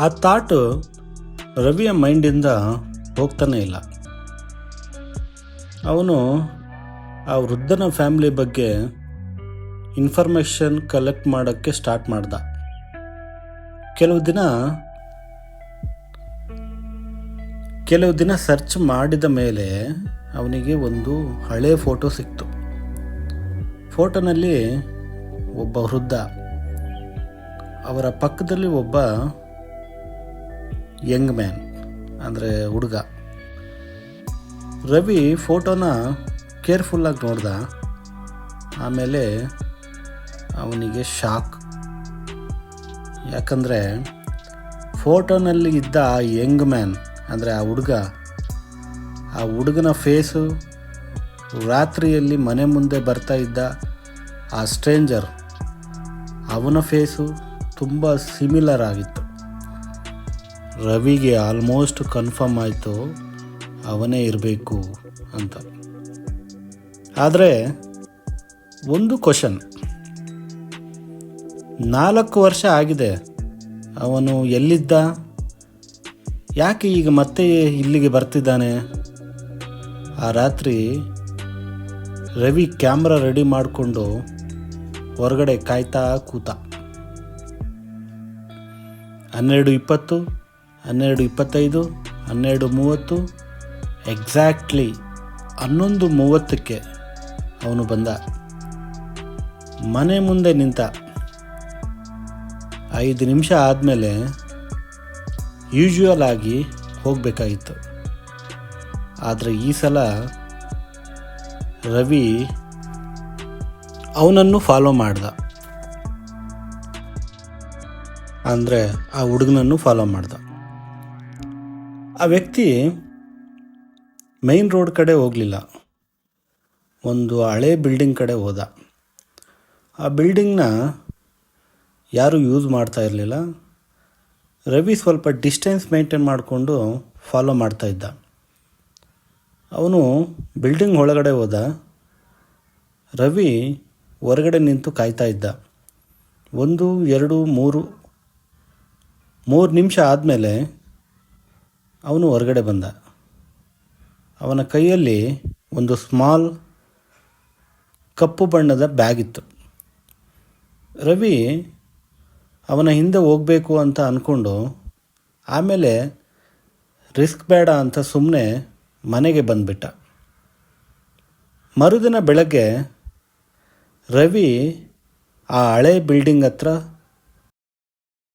ಆ ಥಾಟು ರವಿಯ ಮೈಂಡಿಂದ ಹೋಗ್ತಾನೆ ಇಲ್ಲ. ಅವನು ಆ ವೃದ್ಧನ ಫ್ಯಾಮಿಲಿ ಬಗ್ಗೆ ಇನ್ಫಾರ್ಮೇಷನ್ ಕಲೆಕ್ಟ್ ಮಾಡೋಕ್ಕೆ ಸ್ಟಾರ್ಟ್ ಮಾಡ್ದ. ಕೆಲವು ದಿನ ಸರ್ಚ್ ಮಾಡಿದ ಮೇಲೆ ಅವನಿಗೆ ಒಂದು ಹಳೆ ಫೋಟೋ ಸಿಕ್ತು. ಫೋಟೋನಲ್ಲಿ ಒಬ್ಬ ವೃದ್ಧ, ಅವರ ಪಕ್ಕದಲ್ಲಿ ಒಬ್ಬ ಯಂಗ್ ಮ್ಯಾನ್ ಅಂದರೆ ಹುಡುಗ. ರವಿ ಫೋಟೋನ ಕೇರ್ಫುಲ್ಲಾಗಿ ನೋಡ್ದ. ಆಮೇಲೆ ಅವನಿಗೆ ಶಾಕ್. ಯಾಕಂದರೆ ಫೋಟೋನಲ್ಲಿ ಇದ್ದ ಆ ಯಂಗ್ ಮ್ಯಾನ್ ಅಂದರೆ ಆ ಹುಡುಗನ ಫೇಸು, ರಾತ್ರಿಯಲ್ಲಿ ಮನೆ ಮುಂದೆ ಬರ್ತಾ ಇದ್ದ ಆ ಸ್ಟ್ರೇಂಜರ್ ಅವನ ಫೇಸು ತುಂಬ ಸಿಮಿಲರ್ ಆಗಿತ್ತು. ರವಿಗೆ ಆಲ್ಮೋಸ್ಟ್ ಕನ್ಫರ್ಮ್ ಆಯಿತು ಅವನೇ ಇರಬೇಕು ಅಂತ. ಆದರೆ ಒಂದು ಕ್ವಶನ್, 4 ವರ್ಷ ಆಗಿದೆ, ಅವನು ಎಲ್ಲಿದ್ದ? ಯಾಕೆ ಈಗ ಮತ್ತೆ ಇಲ್ಲಿಗೆ ಬರ್ತಿದ್ದಾನೆ? ಆ ರಾತ್ರಿ ರವಿ ಕ್ಯಾಮ್ರಾ ರೆಡಿ ಮಾಡಿಕೊಂಡು ಹೊರಗಡೆ ಕಾಯ್ತಾ ಕೂತ. 12:20, 12:25, 12:30, ಎಕ್ಸಾಕ್ಟ್ಲಿ 11:30ಕ್ಕೆ ಅವನು ಬಂದ. ಮನೆ ಮುಂದೆ ನಿಂತ. 5 ನಿಮಿಷ ಆದಮೇಲೆ ಯೂಶ್ವಲ್ ಆಗಿ ಹೋಗಬೇಕಾಗಿತ್ತು. ಆದರೆ ಈ ಸಲ ರವಿ ಅವನನ್ನು ಫಾಲೋ ಮಾಡ್ದ. ಅಂದರೆ ಆ ಹುಡುಗನನ್ನು ಫಾಲೋ ಮಾಡ್ದ. ಆ ವ್ಯಕ್ತಿ ಮೈನ್ ರೋಡ್ ಕಡೆ ಹೋಗಲಿಲ್ಲ, ಒಂದು ಹಳೆ ಬಿಲ್ಡಿಂಗ್ ಕಡೆ ಹೋದ. ಆ ಬಿಲ್ಡಿಂಗ್ನ ಯಾರೂ ಯೂಸ್ ಮಾಡ್ತಾ ಇರಲಿಲ್ಲ. ರವಿ ಸ್ವಲ್ಪ ಡಿಸ್ಟೆನ್ಸ್ ಮೇಂಟೈನ್ ಮಾಡಿಕೊಂಡು ಫಾಲೋ ಮಾಡ್ತಾಯಿದ್ದ. ಅವನು ಬಿಲ್ಡಿಂಗ್ ಒಳಗಡೆ ಹೋದ. ರವಿ ಹೊರಗಡೆ ನಿಂತು ಕಾಯ್ತಾ ಇದ್ದ. 1, 2, 3 ನಿಮಿಷ ಆದಮೇಲೆ ಅವನು ಹೊರಗಡೆ ಬಂದ. ಅವನ ಕೈಯಲ್ಲಿ ಒಂದು ಸ್ಮಾಲ್ ಕಪ್ಪು ಬಣ್ಣದ ಬ್ಯಾಗ್ ಇತ್ತು. ರವಿ ಅವನ ಹಿಂದೆ ಹೋಗಬೇಕು ಅಂತ ಅಂದ್ಕೊಂಡು ಆಮೇಲೆ ರಿಸ್ಕ್ ಬೇಡ ಅಂತ ಸುಮ್ಮನೆ ಮನೆಗೆ ಬಂದುಬಿಟ್ಟ. ಮರುದಿನ ಬೆಳಗ್ಗೆ ರವಿ ಆ ಹಳೆ ಬಿಲ್ಡಿಂಗ್ ಹತ್ರ